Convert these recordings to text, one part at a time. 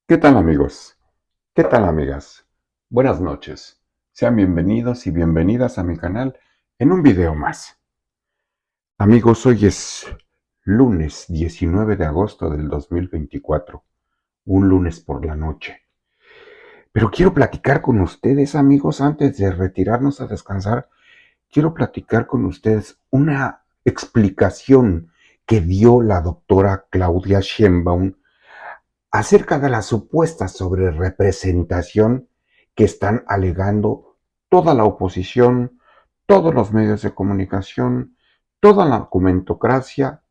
¿Qué tal amigos? ¿Qué tal amigas? Buenas noches. Sean bienvenidos y bienvenidas a mi canal en un video más. Amigos, hoy es lunes 19 de agosto del 2024, un lunes por la noche. Pero quiero platicar con ustedes, amigos, antes de retirarnos a descansar, quiero platicar con ustedes una explicación que dio la doctora Claudia Sheinbaum acerca de la supuesta sobrerepresentación que están alegando toda la oposición, todos los medios de comunicación, toda la documentocracia,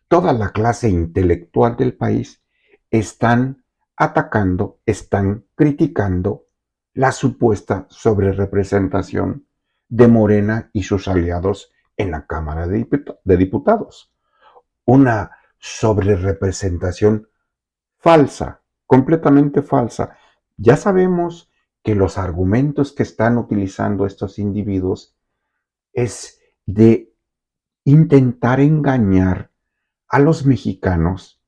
toda la clase intelectual del país, están atacando, están criticando la supuesta sobrerepresentación de Morena y sus aliados en la Cámara de Diputados. Una sobrerepresentación falsa, completamente falsa. Ya sabemos que los argumentos que están utilizando estos individuos es de intentar engañar a los mexicanos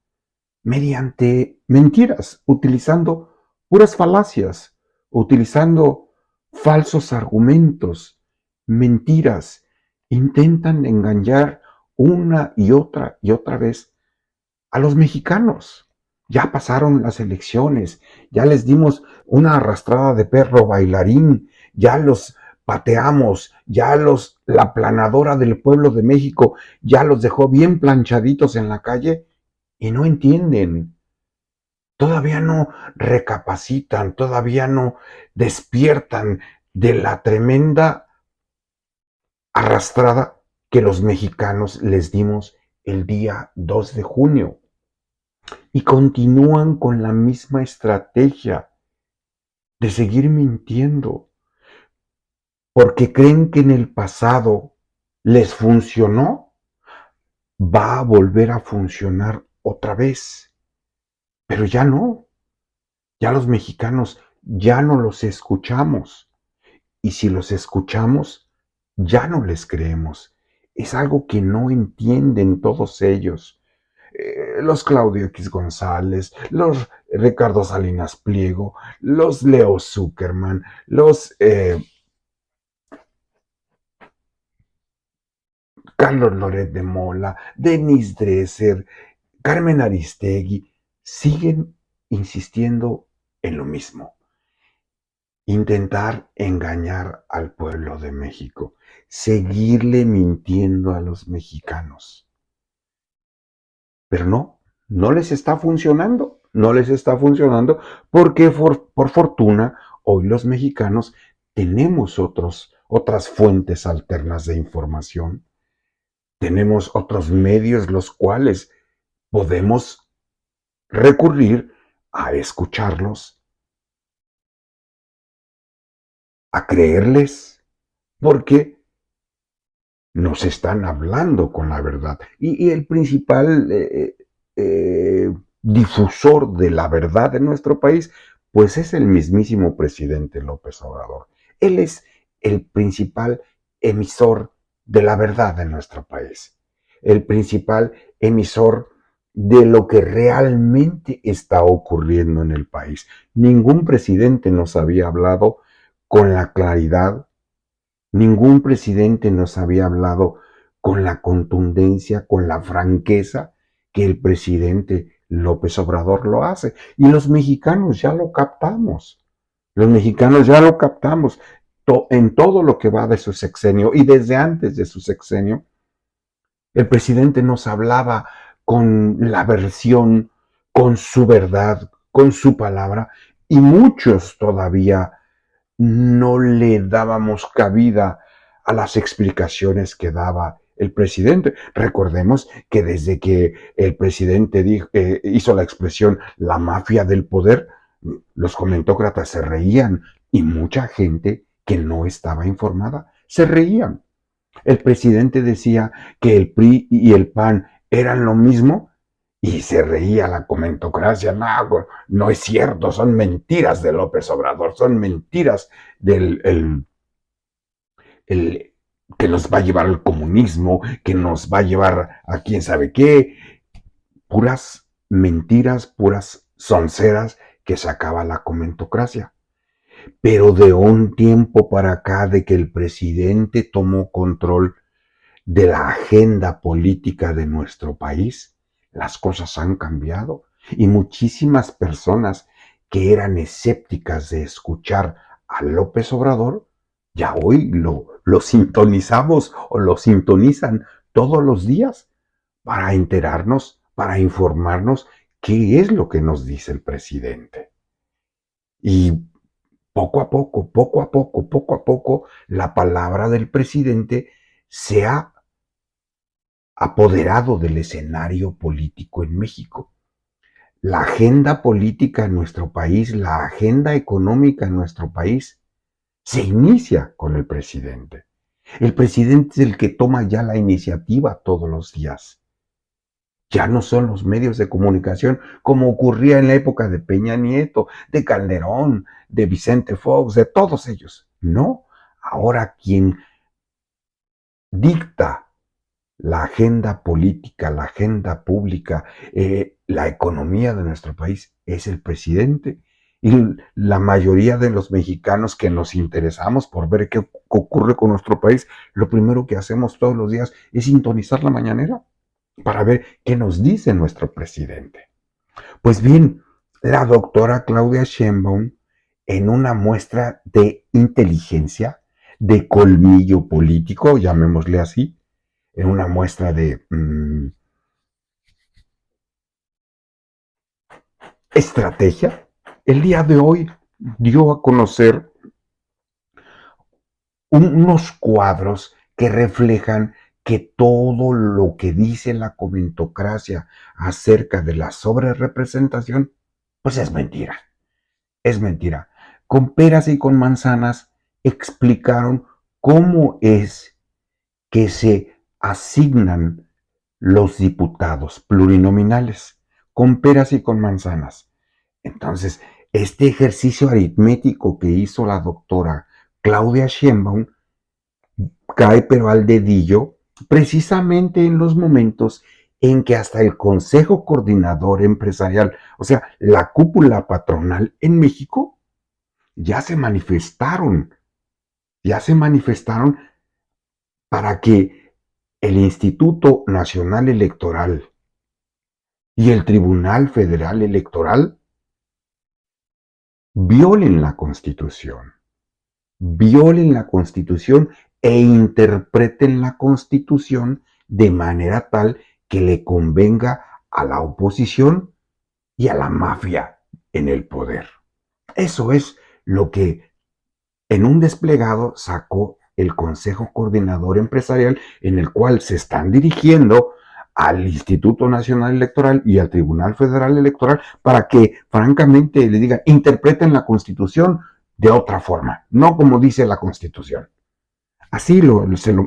mediante mentiras, utilizando puras falacias, utilizando falsos argumentos, mentiras. Intentan engañar una y otra vez a los mexicanos. Ya pasaron las elecciones, ya les dimos una arrastrada de perro bailarín, ya los pateamos, la aplanadora del pueblo de México ya los dejó bien planchaditos en la calle y no entienden, todavía no recapacitan, todavía no despiertan de la tremenda arrastrada que los mexicanos les dimos el día 2 de junio. Y continúan con la misma estrategia de seguir mintiendo, porque creen que en el pasado les funcionó, va a volver a funcionar otra vez. Pero ya no, ya los mexicanos ya no los escuchamos. Y si los escuchamos, ya no les creemos. Es algo que no entienden todos ellos. Los Claudio X González, los Ricardo Salinas Pliego, los Leo Zuckerman, los Carlos Loret de Mola, Denis Dresser, Carmen Aristegui, siguen insistiendo en lo mismo. Intentar engañar al pueblo de México, seguirle mintiendo a los mexicanos. Pero no les está funcionando, no les está funcionando porque por fortuna hoy los mexicanos tenemos otras fuentes alternas de información, tenemos otros medios los cuales podemos recurrir a escucharlos, a creerles, porque nos están hablando con la verdad. Y el principal difusor de la verdad en nuestro país, pues es el mismísimo presidente López Obrador. Él es el principal emisor de la verdad en nuestro país, el principal emisor de lo que realmente está ocurriendo en el país. Ningún presidente nos había hablado con la claridad. Ningún presidente nos había hablado con la contundencia, con la franqueza que el presidente López Obrador lo hace. Y los mexicanos ya lo captamos. Los mexicanos ya lo captamos en todo lo que va de su sexenio y desde antes de su sexenio. El presidente nos hablaba con la versión, con su verdad, con su palabra, y muchos todavía no le dábamos cabida a las explicaciones que daba el presidente. Recordemos que desde que el presidente hizo la expresión la mafia del poder, los comentócratas se reían y mucha gente que no estaba informada se reían. El presidente decía que el PRI y el PAN eran lo mismo y se reía la comentocracia. No, no es cierto, son mentiras de López Obrador, son mentiras del el, que nos va a llevar al comunismo, que nos va a llevar a quién sabe qué. Puras mentiras, puras sonceras que se acaba la comentocracia. Pero de un tiempo para acá, de que el presidente tomó control de la agenda política de nuestro país, las cosas han cambiado y muchísimas personas que eran escépticas de escuchar a López Obrador, ya hoy lo sintonizamos o lo sintonizan todos los días para enterarnos, para informarnos qué es lo que nos dice el presidente. Y poco a poco, poco a poco, poco a poco, la palabra del presidente se ha apoderado del escenario político en México. La agenda política en nuestro país, la agenda económica en nuestro país, se inicia con el presidente. El presidente es el que toma ya la iniciativa todos los días. Ya no son los medios de comunicación como ocurría en la época de Peña Nieto, de Calderón, de Vicente Fox, de todos ellos. No, ahora quien dicta la agenda política, la agenda pública, la economía de nuestro país es el presidente. Y la mayoría de los mexicanos que nos interesamos por ver qué ocurre con nuestro país, lo primero que hacemos todos los días es sintonizar la mañanera para ver qué nos dice nuestro presidente. Pues bien, la doctora Claudia Sheinbaum, en una muestra de inteligencia, de colmillo político, llamémosle así, en una muestra de estrategia, el día de hoy dio a conocer unos cuadros que reflejan que todo lo que dice la comentocracia acerca de la sobrerepresentación, pues es mentira. Es mentira. Con peras y con manzanas explicaron cómo es que se asignan los diputados plurinominales, con peras y con manzanas. Entonces, este ejercicio aritmético que hizo la doctora Claudia Sheinbaum cae pero al dedillo precisamente en los momentos en que hasta el Consejo Coordinador Empresarial, o sea, la cúpula patronal en México, ya se manifestaron para que el Instituto Nacional Electoral y el Tribunal Federal Electoral violen la Constitución e interpreten la Constitución de manera tal que le convenga a la oposición y a la mafia en el poder. Eso es lo que en un desplegado sacó el Consejo Coordinador Empresarial, en el cual se están dirigiendo al Instituto Nacional Electoral y al Tribunal Federal Electoral para que francamente le digan, interpreten la Constitución de otra forma, no como dice la Constitución. Así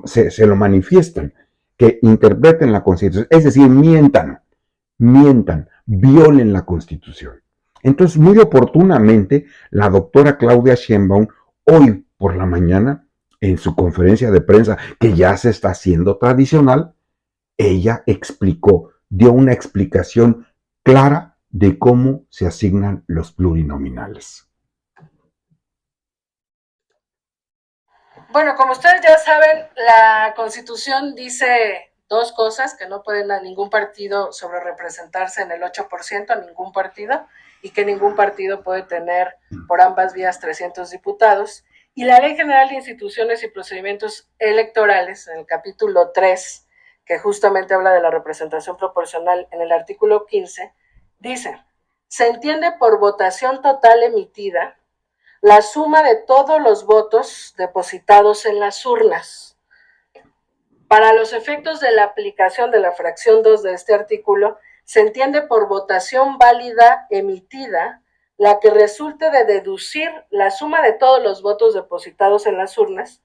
se lo manifiestan, que interpreten la Constitución, es decir, mientan, violen la Constitución. Entonces, muy oportunamente, la doctora Claudia Sheinbaum, hoy por la mañana, en su conferencia de prensa, que ya se está haciendo tradicional, ella explicó, dio una explicación clara de cómo se asignan los plurinominales. Bueno, como ustedes ya saben, la Constitución dice dos cosas, que no pueden a ningún partido sobre representarse en el 8%, a ningún partido, y que ningún partido puede tener por ambas vías 300 diputados. Y la Ley General de Instituciones y Procedimientos Electorales, en el capítulo 3, que justamente habla de la representación proporcional en el artículo 15, dice, se entiende por votación total emitida la suma de todos los votos depositados en las urnas. Para los efectos de la aplicación de la fracción 2 de este artículo, se entiende por votación válida emitida la que resulte de deducir la suma de todos los votos depositados en las urnas,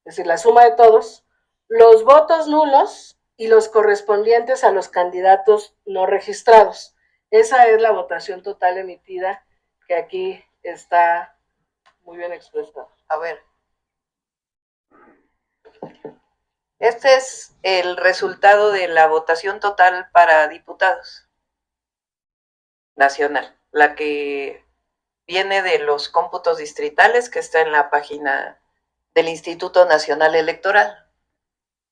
es decir, la suma de todos, los votos nulos y los correspondientes a los candidatos no registrados. Esa es la votación total emitida que aquí está muy bien expuesta. A ver. Este es el resultado de la votación total para diputados nacional, la que viene de los cómputos distritales que está en la página del Instituto Nacional Electoral.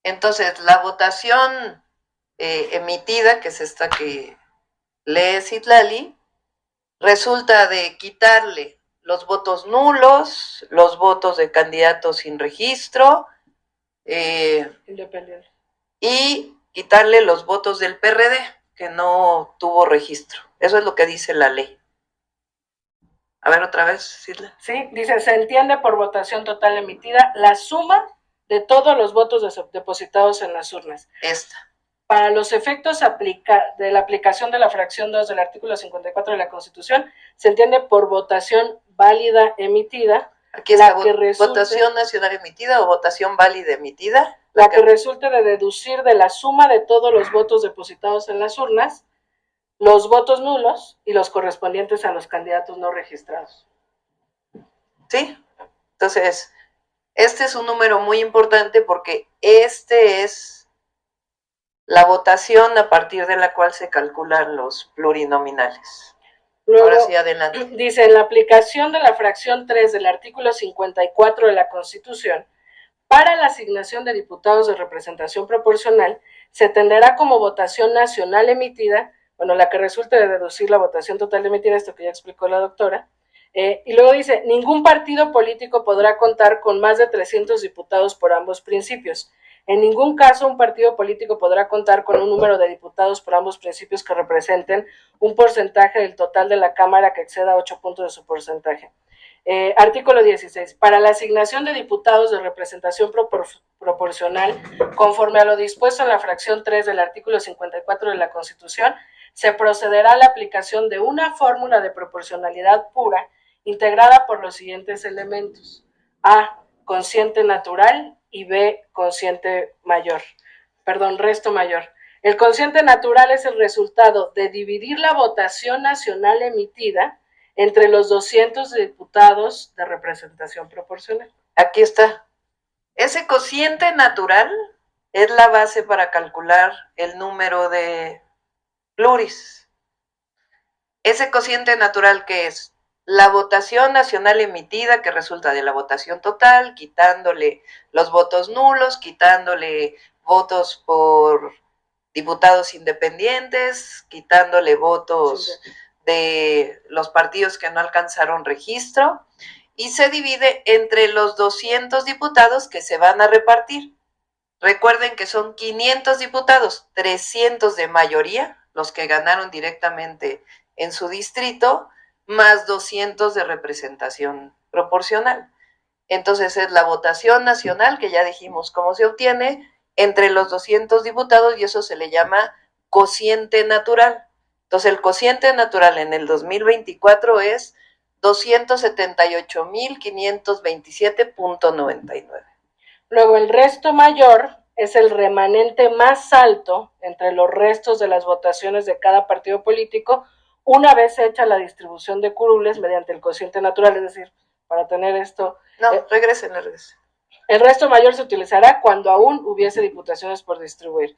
Entonces, la votación emitida, que es esta que lee Citlali, resulta de quitarle los votos nulos, los votos de candidatos sin registro, Independiente. Y quitarle los votos del PRD, que no tuvo registro. Eso es lo que dice la ley. A ver, otra vez, Cirla. Sí, dice, se entiende por votación total emitida la suma de todos los votos depositados en las urnas. Esta. Para los efectos de la aplicación de la fracción 2 del artículo 54 de la Constitución, se entiende por votación válida emitida. Aquí está, votación nacional emitida o votación válida emitida. La que resulte de deducir de la suma de todos los votos depositados en las urnas, los votos nulos y los correspondientes a los candidatos no registrados. ¿Sí? Entonces, este es un número muy importante porque este es la votación a partir de la cual se calculan los plurinominales. Luego, ahora sí, adelante. Dice, en la aplicación de la fracción 3 del artículo 54 de la Constitución, para la asignación de diputados de representación proporcional, se tendrá como votación nacional emitida, bueno, la que resulte de deducir la votación total emitida, esto que ya explicó la doctora, y luego dice, ningún partido político podrá contar con más de 300 diputados por ambos principios. En ningún caso un partido político podrá contar con un número de diputados por ambos principios que representen un porcentaje del total de la Cámara que exceda 8 puntos de su porcentaje. Artículo 16. Para la asignación de diputados de representación proporcional, conforme a lo dispuesto en la fracción 3 del artículo 54 de la Constitución, se procederá a la aplicación de una fórmula de proporcionalidad pura integrada por los siguientes elementos. A, cociente natural, y B, resto mayor. El cociente natural es el resultado de dividir la votación nacional emitida entre los 200 diputados de representación proporcional. Aquí está. Ese cociente natural es la base para calcular el número de pluris. Ese cociente natural, que es la votación nacional emitida, que resulta de la votación total, quitándole los votos nulos, quitándole votos por diputados independientes, quitándole votos de los partidos que no alcanzaron registro, y se divide entre los 200 diputados que se van a repartir. Recuerden que son 500 diputados, 300 de mayoría, los que ganaron directamente en su distrito, más 200 de representación proporcional. Entonces es la votación nacional, que ya dijimos cómo se obtiene, entre los 200 diputados, y eso se le llama cociente natural. Entonces el cociente natural en el 2024 es 278,527.99. Luego el resto mayor es el remanente más alto entre los restos de las votaciones de cada partido político una vez hecha la distribución de curules mediante el cociente natural, es decir, para tener esto... No, regresen. El resto mayor se utilizará cuando aún hubiese diputaciones por distribuir.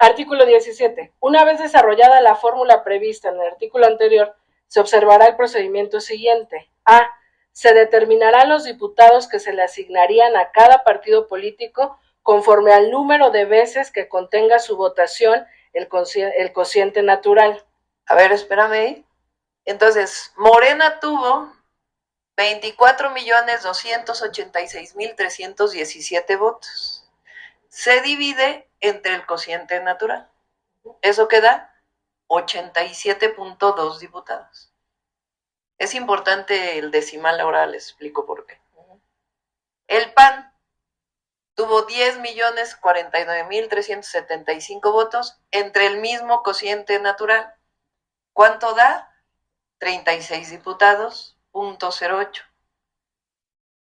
Artículo 17. Una vez desarrollada la fórmula prevista en el artículo anterior, se observará el procedimiento siguiente. A. Se determinarán los diputados que se le asignarían a cada partido político conforme al número de veces que contenga su votación el cociente natural. A ver, espérame. Entonces, Morena tuvo 24,286,317 votos. Se divide entre el cociente natural. Eso queda 87.2 diputados. Es importante el decimal, ahora les explico por qué. El PAN tuvo 10,049,375 votos entre el mismo cociente natural. ¿Cuánto da? 36 diputados, .08.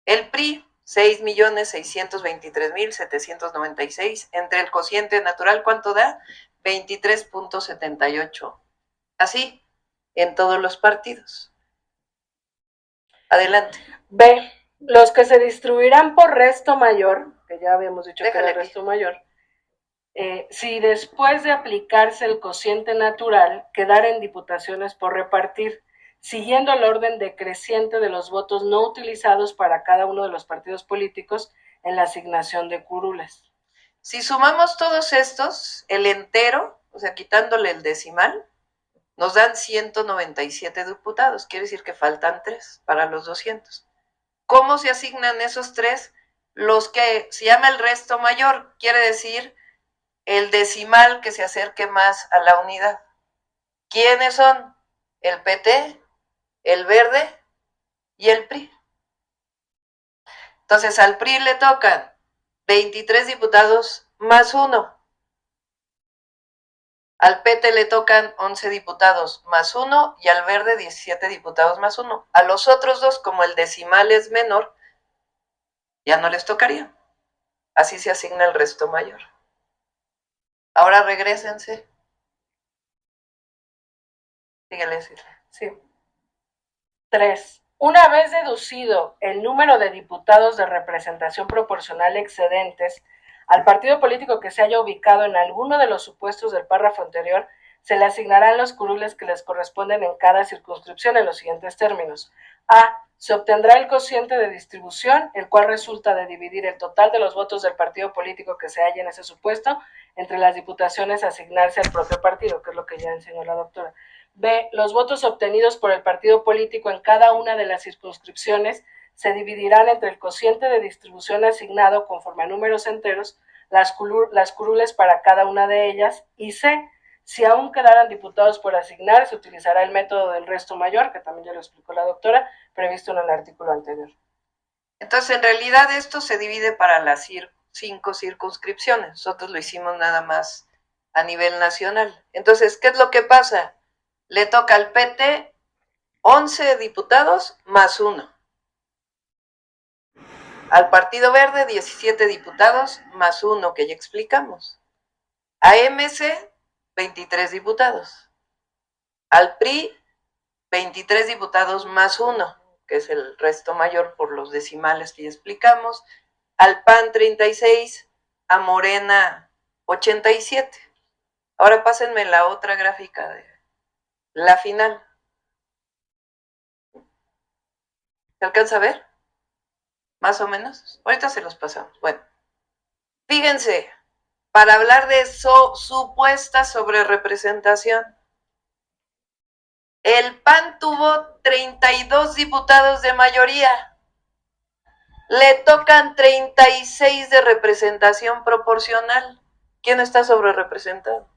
El PRI, 6,623,796 entre el cociente natural, ¿cuánto da? 23.78. Así, en todos los partidos. Adelante. B. Los que se distribuirán por resto mayor, que ya habíamos dicho que era el resto mayor, si después de aplicarse el cociente natural quedara en diputaciones por repartir, siguiendo el orden decreciente de los votos no utilizados para cada uno de los partidos políticos en la asignación de curules. Si sumamos todos estos, el entero, o sea, quitándole el decimal, nos dan 197 diputados. Quiere decir que faltan 3 para los 200. ¿Cómo se asignan esos 3? Los que se llama el resto mayor, quiere decir el decimal que se acerque más a la unidad. ¿Quiénes son? El PT, el Verde y el PRI. Entonces al PRI le tocan 23 diputados más 1. Al PT le tocan 11 diputados más 1 y al Verde 17 diputados más 1. A los otros dos, como el decimal es menor, ya no les tocaría. Así se asigna el resto mayor. Ahora regrésense. Síguele, decirle. Sí. 3. Una vez deducido el número de diputados de representación proporcional excedentes al partido político que se haya ubicado en alguno de los supuestos del párrafo anterior, se le asignarán los curules que les corresponden en cada circunscripción en los siguientes términos. A. Se obtendrá el cociente de distribución, el cual resulta de dividir el total de los votos del partido político que se halla en ese supuesto entre las diputaciones a asignarse al propio partido, que es lo que ya enseñó la doctora. B. Los votos obtenidos por el partido político en cada una de las circunscripciones se dividirán entre el cociente de distribución asignado conforme a números enteros, las curules para cada una de ellas, y C. Si aún quedaran diputados por asignar, se utilizará el método del resto mayor, que también ya lo explicó la doctora, previsto en el artículo anterior. Entonces, en realidad esto se divide para las 5 circunscripciones. Nosotros lo hicimos nada más a nivel nacional. Entonces, ¿qué es lo que pasa? Le toca al PT 11 diputados más 1. Al Partido Verde 17 diputados más 1, que ya explicamos. A MC 23 diputados. Al PRI 23 diputados más 1, que es el resto mayor por los decimales que ya explicamos. Al PAN 36, a Morena 87. Ahora pásenme la otra gráfica de la final. ¿Se alcanza a ver? Más o menos. Ahorita se los pasamos. Bueno, fíjense, para hablar de supuesta sobrerepresentación, el PAN tuvo 32 diputados de mayoría. Le tocan 36 de representación proporcional. ¿Quién está sobrerepresentado?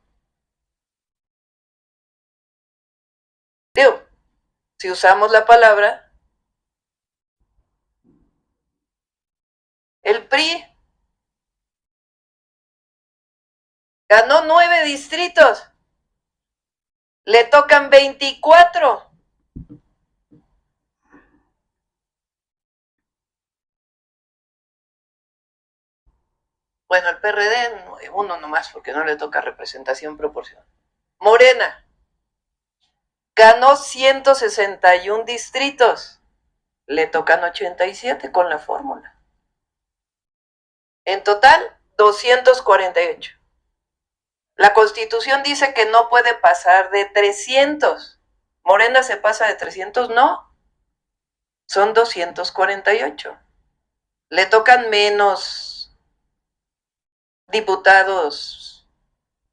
Digo, si usamos la palabra, el PRI ganó 9 distritos, le tocan 24. Bueno, el PRD, uno nomás, porque no le toca representación proporcional. Morena ganó 161 distritos, le tocan 87 con la fórmula. En total, 248. La Constitución dice que no puede pasar de 300. ¿Morena se pasa de 300? No. Son 248. Le tocan menos diputados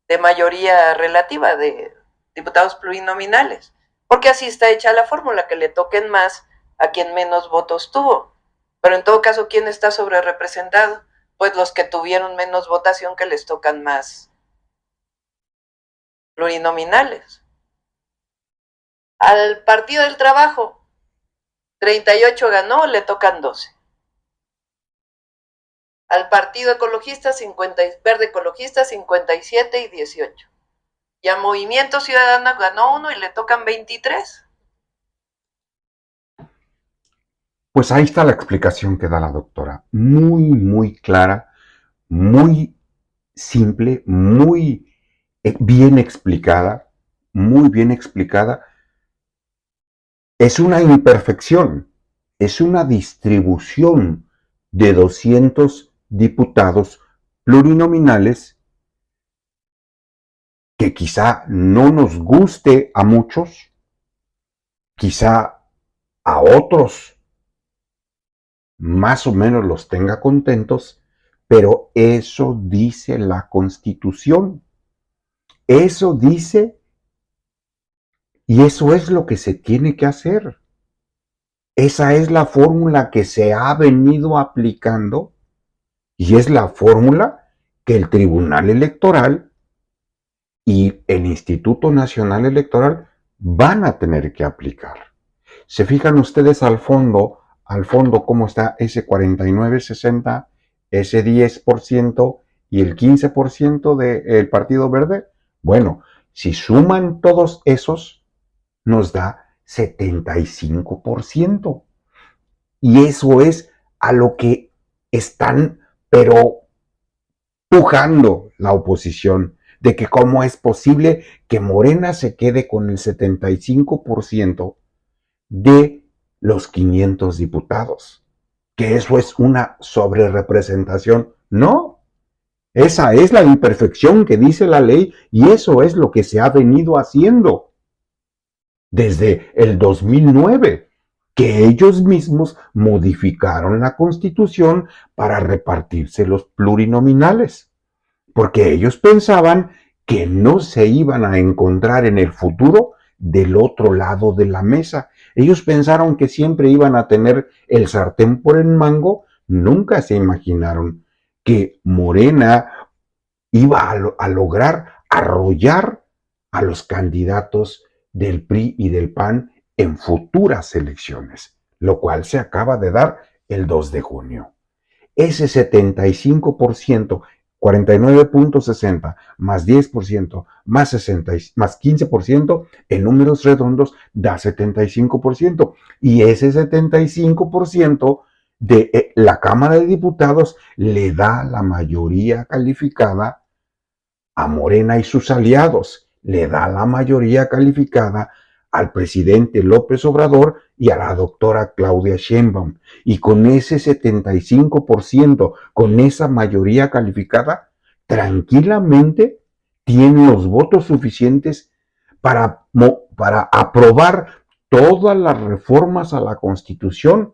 de mayoría relativa, de diputados plurinominales, porque así está hecha la fórmula, que le toquen más a quien menos votos tuvo. Pero en todo caso, ¿quién está sobrerepresentado? Pues los que tuvieron menos votación, que les tocan más plurinominales. Al Partido del Trabajo, 38 ganó, le tocan 12. Al Partido Ecologista, Verde Ecologista, 57 y 18. Y a Movimiento Ciudadano ganó 1 y le tocan 23. Pues ahí está la explicación que da la doctora. Muy, muy clara, muy simple, muy bien explicada, muy bien explicada. Es una imperfección, es una distribución de 200 diputados plurinominales que quizá no nos guste a muchos, quizá a otros más o menos los tenga contentos, pero eso dice la Constitución. Eso dice, y eso es lo que se tiene que hacer. Esa es la fórmula que se ha venido aplicando y es la fórmula que el Tribunal Electoral y el Instituto Nacional Electoral van a tener que aplicar. ¿Se fijan ustedes al fondo cómo está ese 49-60, ese 10% y el 15% del Partido Verde? Bueno, si suman todos esos, nos da 75%. Y eso es a lo que están, pero pujando la oposición, de que cómo es posible que Morena se quede con el 75% de los 500 diputados, que eso es una sobrerepresentación. No, esa es la imperfección que dice la ley y eso es lo que se ha venido haciendo desde el 2009, que ellos mismos modificaron la Constitución para repartirse los plurinominales, porque ellos pensaban que no se iban a encontrar en el futuro del otro lado de la mesa. Ellos pensaron que siempre iban a tener el sartén por el mango, nunca se imaginaron que Morena iba a lograr arrollar a los candidatos del PRI y del PAN en futuras elecciones, lo cual se acaba de dar el 2 de junio. Ese 75%, 49.60 más 10% más 60 más 15% en números redondos da 75%. Y ese 75% de la Cámara de Diputados le da la mayoría calificada a Morena y sus aliados, le da la mayoría calificada al presidente López Obrador y a la doctora Claudia Sheinbaum. Y con ese 75%, con esa mayoría calificada, tranquilamente tienen los votos suficientes para aprobar todas las reformas a la Constitución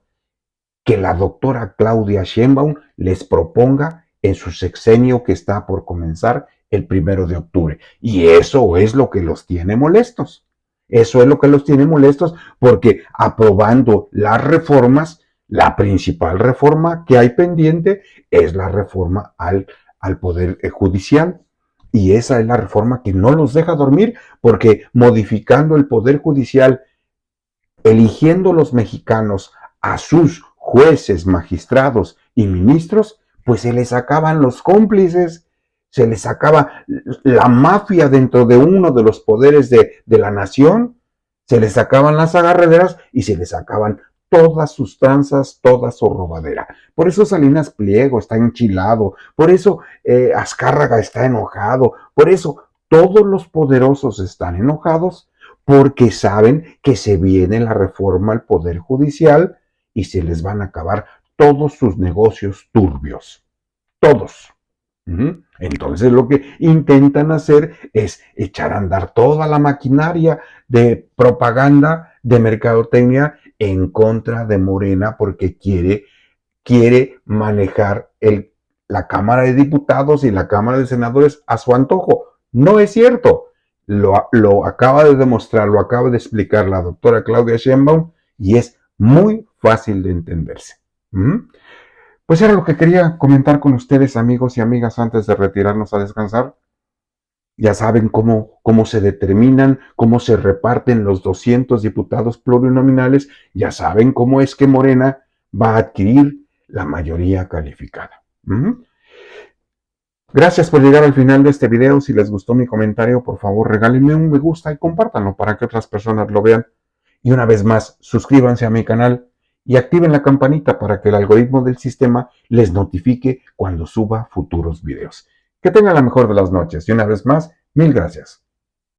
que la doctora Claudia Sheinbaum les proponga en su sexenio que está por comenzar el 1 de octubre. Y eso es lo que los tiene molestos. Eso es lo que los tiene molestos porque aprobando las reformas, la principal reforma que hay pendiente es la reforma al Poder Judicial. Y esa es la reforma que no los deja dormir porque modificando el Poder Judicial, eligiendo los mexicanos a sus jueces, magistrados y ministros, pues se les acaban los cómplices, se les acaba la mafia dentro de uno de los poderes de la nación, se les acaban las agarraderas y se les acaban todas sus tranzas, toda su robadera. Por eso Salinas Pliego está enchilado, por eso Azcárraga está enojado, por eso todos los poderosos están enojados porque saben que se viene la reforma al Poder Judicial y se les van a acabar todos sus negocios turbios. Todos. Entonces lo que intentan hacer es echar a andar toda la maquinaria de propaganda, de mercadotecnia en contra de Morena porque quiere manejar la Cámara de Diputados y la Cámara de Senadores a su antojo. No es cierto. Lo acaba de demostrar, lo acaba de explicar la doctora Claudia Sheinbaum y es muy fácil de entenderse. Pues era lo que quería comentar con ustedes, amigos y amigas, antes de retirarnos a descansar. Ya saben cómo se determinan, cómo se reparten los 200 diputados plurinominales. Ya saben cómo es que Morena va a adquirir la mayoría calificada. Gracias por llegar al final de este video. Si les gustó mi comentario, por favor regálenme un me gusta y compártanlo para que otras personas lo vean. Y una vez más, suscríbanse a mi canal y activen la campanita para que el algoritmo del sistema les notifique cuando suba futuros videos. Que tengan la mejor de las noches y una vez más, mil gracias.